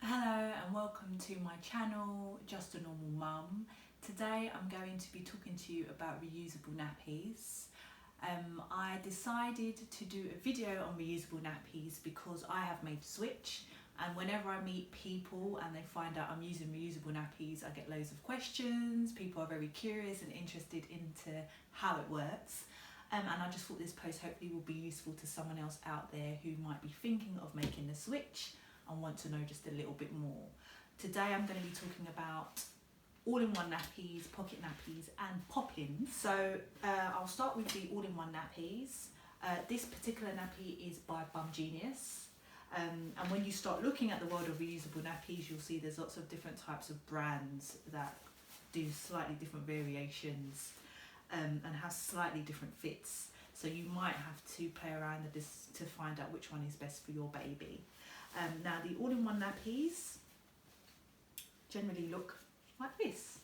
Hello and welcome to my channel, Just a Normal Mum. Today I'm going to be talking to you about reusable nappies. I decided to do a video on reusable nappies because I have made the switch, and whenever I meet people and they find out I'm using reusable nappies, I get loads of questions. People are very curious and interested into how it works. And I just thought this post hopefully will be useful to someone else out there who might be thinking of making the switch and want to know just a little bit more. Today I'm going to be talking about all-in-one nappies, pocket nappies and pop-ins. So I'll start with the all-in-one nappies. This particular nappy is by Bum Genius. And when you start looking at the world of reusable nappies, you'll see there's lots of different types of brands that do slightly different variations and have slightly different fits. So you might have to play around with this to find out which one is best for your baby. Now the all-in-one nappies generally look like this.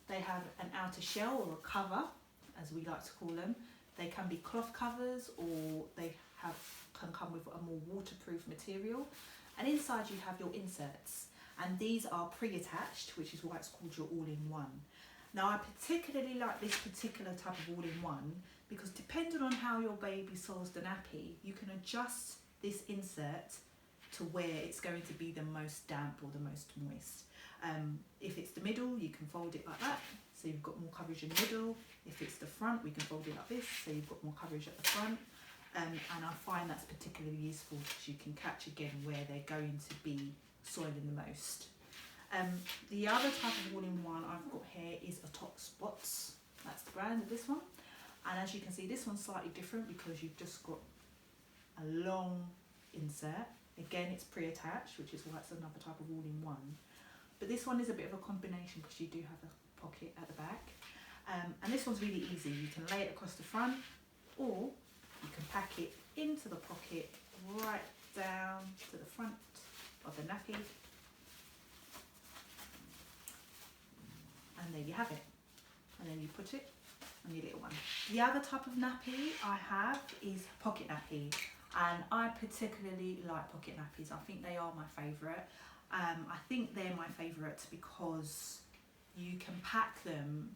They have an outer shell or a cover, as we like to call them. They can be cloth covers, or they can come with a more waterproof material. And inside you have your inserts, and these are pre-attached, which is why it's called your all-in-one. Now I particularly like this particular type of all-in-one because depending on how your baby soils the nappy, you can adjust this insert to where it's going to be the most damp or the most moist. If it's the middle, you can fold it like that, so you've got more coverage in the middle. If it's the front, we can fold it like this, so you've got more coverage at the front. And I find that's particularly useful because you can catch again where they're going to be soiling the most. The other type of all-in-one I've got here is a Top Spots. That's the brand of this one. And as you can see, this one's slightly different because you've just got a long insert. Again, it's pre-attached, which is why it's another type of all-in-one. But this one is a bit of a combination because you do have a pocket at the back. And this one's really easy. You can lay it across the front, or you can pack it into the pocket right down to the front of the nappy. And there you have it. And then you put it on your little one. The other type of nappy I have is pocket nappy. And I particularly like pocket nappies. I think they are my favourite. I think they're my favourite because you can pack them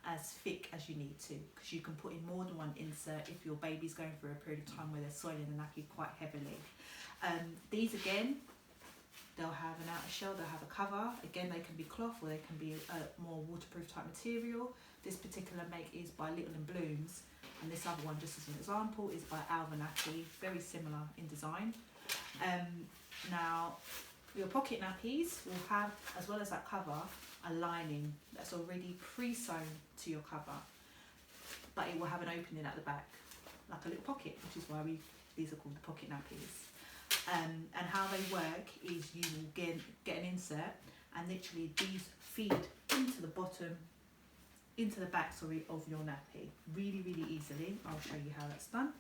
as thick as you need to, because you can put in more than one insert if your baby's going through a period of time where they're soiling the nappy quite heavily. These again, they'll have an outer shell, they'll have a cover. Again, they can be cloth or they can be a more waterproof type material. This particular make is by Little and Blooms. And this other one, just as an example, is by Alva Nappy, very similar in design. Now, your pocket nappies will have, as well as that cover, a lining that's already pre-sewn to your cover, but it will have an opening at the back, like a little pocket, which is why these are called the pocket nappies. And how they work is you will get an insert, and literally these feed into the bottom, into the back, of your nappy, really easily. I'll show you how that's done.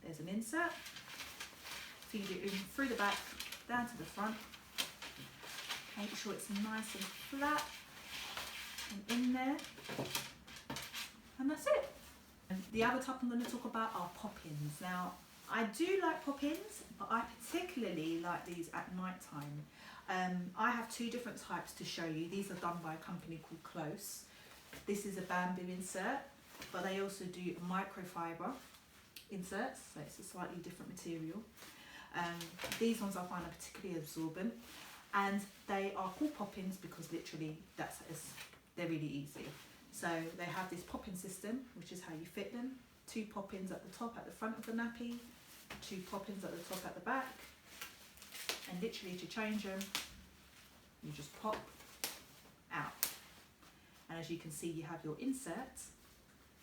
There's an insert, feed it in through the back, down to the front. Make sure it's nice and flat and in there, and that's it. And the other type I'm going to talk about are pop-ins. Now, I do like pop-ins, but I particularly like these at night time. I have two different types to show you. These are done by a company called Close. This is a bamboo insert, but they also do microfiber inserts, so it's a slightly different material. These ones I find are particularly absorbent, and they are called pop-ins because literally they're really easy. So they have this pop-in system, which is how you fit them. 2 pop-ins at the top at the front of the nappy, 2 pop-ins at the top at the back, and literally to change them, you just pop out. And as you can see, you have your insert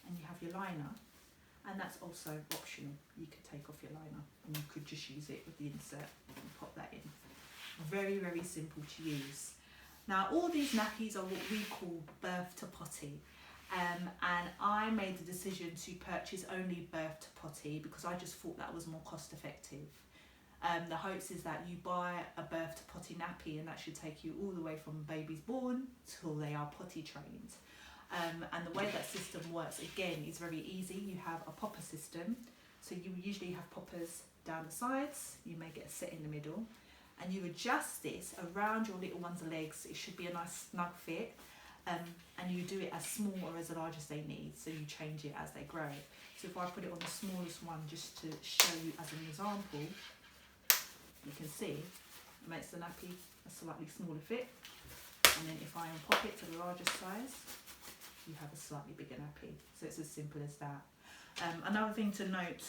and you have your liner, and that's also optional. You could take off your liner and you could just use it with the insert and pop that in. Very simple to use. Now, all these nappies are what we call birth to potty, and I made the decision to purchase only birth to potty because I just thought that was more cost effective. The hopes is that you buy a birth to potty nappy and that should take you all the way from baby's born till they are potty trained. And the way that system works, again, is very easy. You have a popper system, so you usually have poppers down the sides. You may get a set in the middle, and you adjust this around your little one's legs. It should be a nice snug fit, and you do it as small or as large as they need, so you change it as they grow. So if I put it on the smallest one just to show you as an example, you can see it makes the nappy a slightly smaller fit, and then if I unpop it to the largest size, you have a slightly bigger nappy. So it's as simple as that. Another thing to note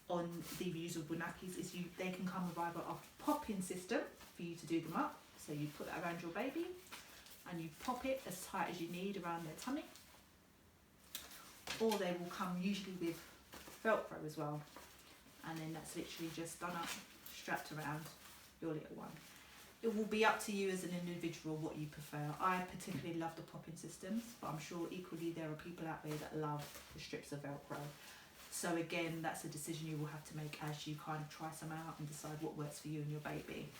on the reusable nappies is they can come with either a pop-in system for you to do them up. So you put that around your baby and you pop it as tight as you need around their tummy. Or they will come usually with Velcro as well. And then that's literally just done up, strapped around your little one. It will be up to you as an individual what you prefer. I particularly love the pop-in systems, but I'm sure equally there are people out there that love the strips of Velcro. So again, that's a decision you will have to make as you kind of try some out and decide what works for you and your baby.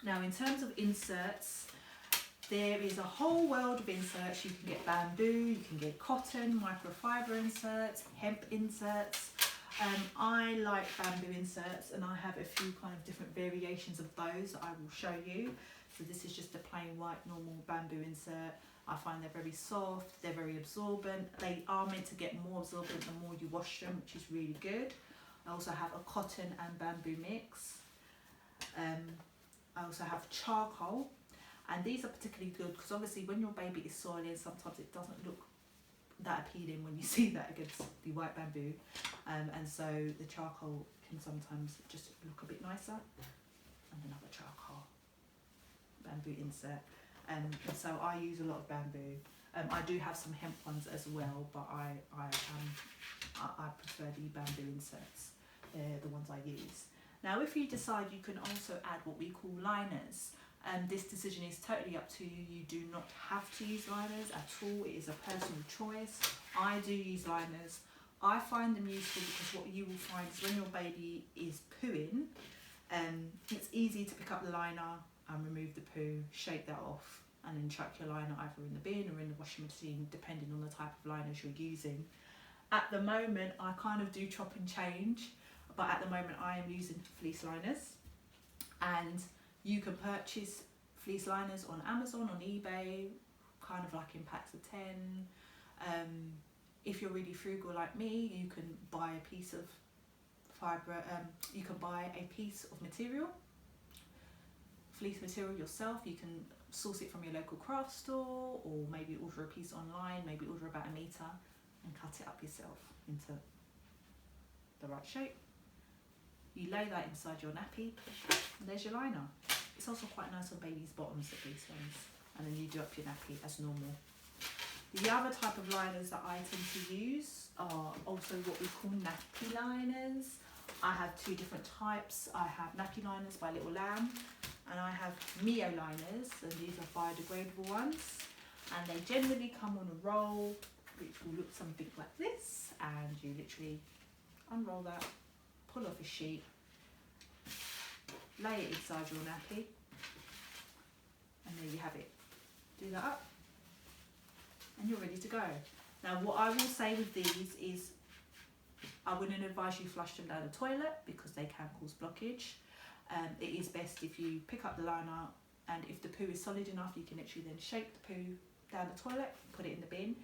Now, in terms of inserts, there is a whole world of inserts. You can get bamboo, you can get cotton, microfiber inserts, hemp inserts. I like bamboo inserts, and I have a few kind of different variations of those that I will show you. So this is just a plain white normal bamboo insert. I find they're very soft, they're very absorbent. They are meant to get more absorbent the more you wash them, which is really good. I also have a cotton and bamboo mix. I also have charcoal, and these are particularly good because obviously when your baby is soiling, sometimes it doesn't look that appealing when you see that against the white bamboo, and so the charcoal can sometimes just look a bit nicer. And another charcoal bamboo insert, and so I use a lot of bamboo. I do have some hemp ones as well, but I prefer the bamboo inserts. They're the ones I use. Now, if you decide, you can also add what we call liners. This decision is totally up to you. You do not have to use liners at all. It is a personal choice. I do use liners. I find them useful because what you will find is when your baby is pooing, it's easy to pick up the liner and remove the poo, shake that off, and then chuck your liner either in the bin or in the washing machine, depending on the type of liners you're using. At the moment, I kind of do chop and change, but at the moment I am using fleece liners, and you can purchase fleece liners on Amazon, on eBay, kind of like in packs of 10. If you're really frugal like me, you can buy a piece of fibre, you can buy a piece of material, fleece material yourself. You can source it from your local craft store, or maybe order a piece online, maybe order about 1 metre and cut it up yourself into the right shape. You lay that inside your nappy, and there's your liner. It's also quite nice on babies' bottoms, at these ones. And then you do up your nappy as normal. The other type of liners that I tend to use are also what we call nappy liners. I have 2 different types. I have nappy liners by Little Lamb, and I have Mio liners, and these are biodegradable ones. And they generally come on a roll, which will look something like this. And you literally unroll that, pull off a sheet, lay it inside your nappy, and there you have it. Do that up, and you're ready to go. Now, what I will say with these is I wouldn't advise you flush them down the toilet because they can cause blockage. It is best if you pick up the liner, and if the poo is solid enough, you can literally then shake the poo down the toilet, put it in the bin.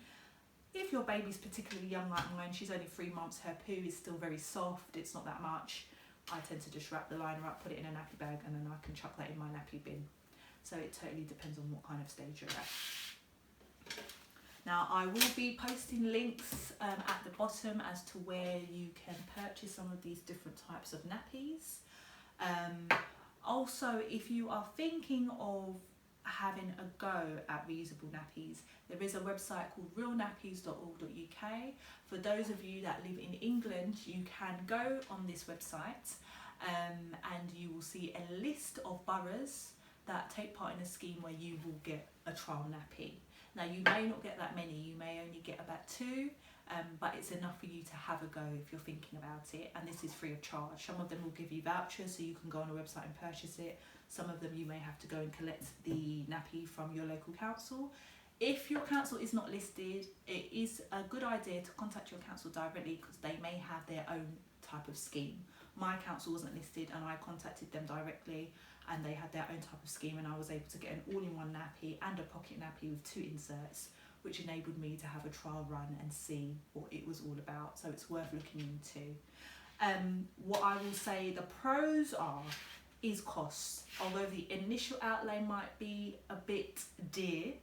If your baby's particularly young like mine, she's only 3 months, her poo is still very soft, it's not that much, I tend to just wrap the liner up, put it in a nappy bag, and then I can chuck that in my nappy bin. So it totally depends on what kind of stage you're at. Now, I will be posting links at the bottom as to where you can purchase some of these different types of nappies. Also, if you are thinking of having a go at reusable nappies, there is a website called realnappies.org.uk. For those of you that live in England, you can go on this website and you will see a list of boroughs that take part in a scheme where you will get a trial nappy. Now, you may not get that many, you may only get about 2, but it's enough for you to have a go if you're thinking about it, and this is free of charge. Some of them will give you vouchers so you can go on a website and purchase it. Some of them you may have to go and collect the nappy from your local council. If your council is not listed, it is a good idea to contact your council directly because they may have their own type of scheme. My council wasn't listed and I contacted them directly and they had their own type of scheme, and I was able to get an all-in-one nappy and a pocket nappy with 2 inserts, which enabled me to have a trial run and see what it was all about. So it's worth looking into. What I will say the pros is costs. Although the initial outlay might be a bit dear,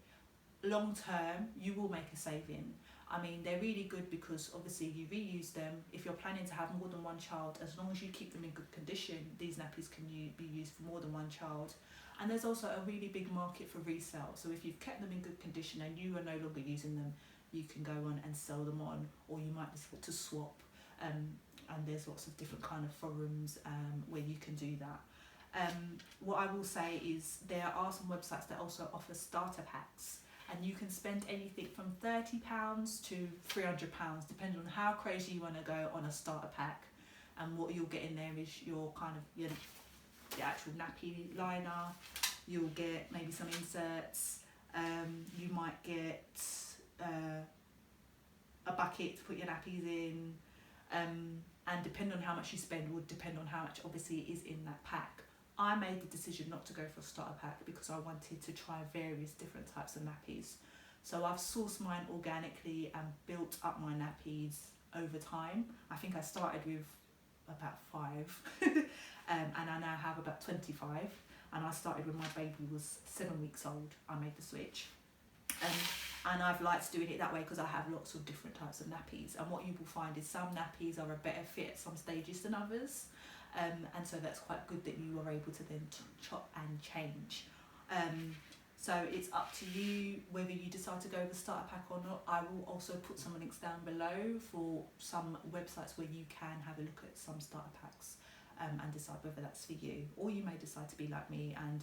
long term you will make a saving. I mean, they're really good because obviously you reuse them. If you're planning to have more than one child, as long as you keep them in good condition, these nappies can be used for more than one child. And there's also a really big market for resale. So if you've kept them in good condition and you are no longer using them, you can go on and sell them on, or you might decide to swap. And there's lots of different kind of forums where you can do that. What I will say is there are some websites that also offer starter packs, and you can spend anything from £30 to £300 depending on how crazy you want to go on a starter pack. And what you'll get in there is your kind of your actual nappy liner, you'll get maybe some inserts, you might get a bucket to put your nappies in, and depending on how much you spend would depend on how much obviously is in that pack. I made the decision not to go for a starter pack because I wanted to try various different types of nappies. So I've sourced mine organically and built up my nappies over time. I think I started with about 5 and I now have about 25, and I started when my baby was 7 weeks old. I made the switch, and I've liked doing it that way because I have lots of different types of nappies, and what you will find is some nappies are a better fit at some stages than others. And so that's quite good that you are able to then chop and change. So it's up to you whether you decide to go with a starter pack or not. I will also put some links down below for some websites where you can have a look at some starter packs and decide whether that's for you. Or you may decide to be like me and,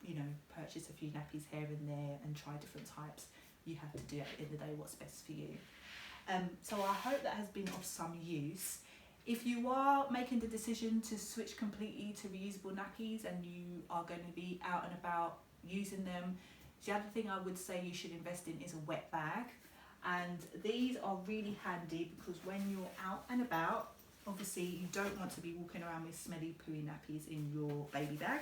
you know, purchase a few nappies here and there and try different types. You have to do at the end of the day what's best for you. So I hope that has been of some use. If you are making the decision to switch completely to reusable nappies and you are going to be out and about using them, the other thing I would say you should invest in is a wet bag. And these are really handy because when you're out and about, obviously you don't want to be walking around with smelly pooey nappies in your baby bag.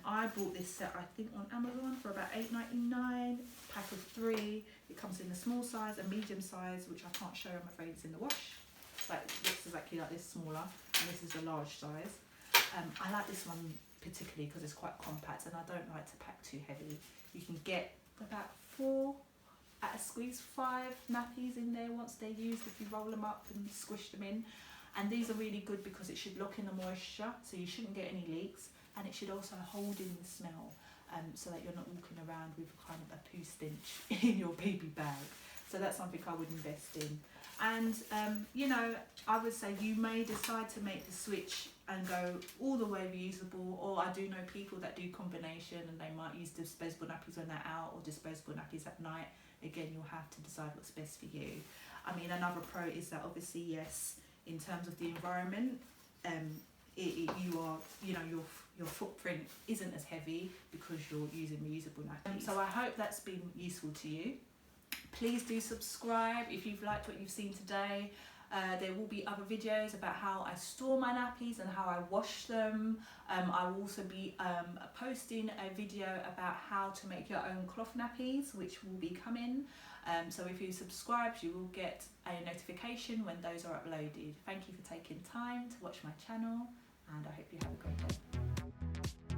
I bought this set I think on Amazon for about $8.99, pack of 3. It comes in a small size, a medium size, which I can't show, I'm afraid it's in the wash. Like, it looks exactly like this, smaller, and this is the large size. I like this one particularly because it's quite compact and I don't like to pack too heavy. You can get about 4 at a squeeze, 5 nappies in there once they're used if you roll them up and squish them in. And these are really good because it should lock in the moisture, so you shouldn't get any leaks, and it should also hold in the smell, so that you're not walking around with kind of a poo stench in your baby bag. So that's something I would invest in. And you know, I would say you may decide to make the switch and go all the way reusable, or I do know people that do combination and they might use disposable nappies when they're out or disposable nappies at night. Again, you'll have to decide what's best for you. I mean, another pro is that obviously, yes, in terms of the environment, your footprint isn't as heavy because you're using reusable nappies. So I hope that's been useful to you. Please do subscribe if you've liked what you've seen today. There will be other videos about how I store my nappies and how I wash them. I will also be posting a video about how to make your own cloth nappies, which will be coming. So if you subscribe, you will get a notification when those are uploaded. Thank you for taking time to watch my channel, and I hope you have a great day.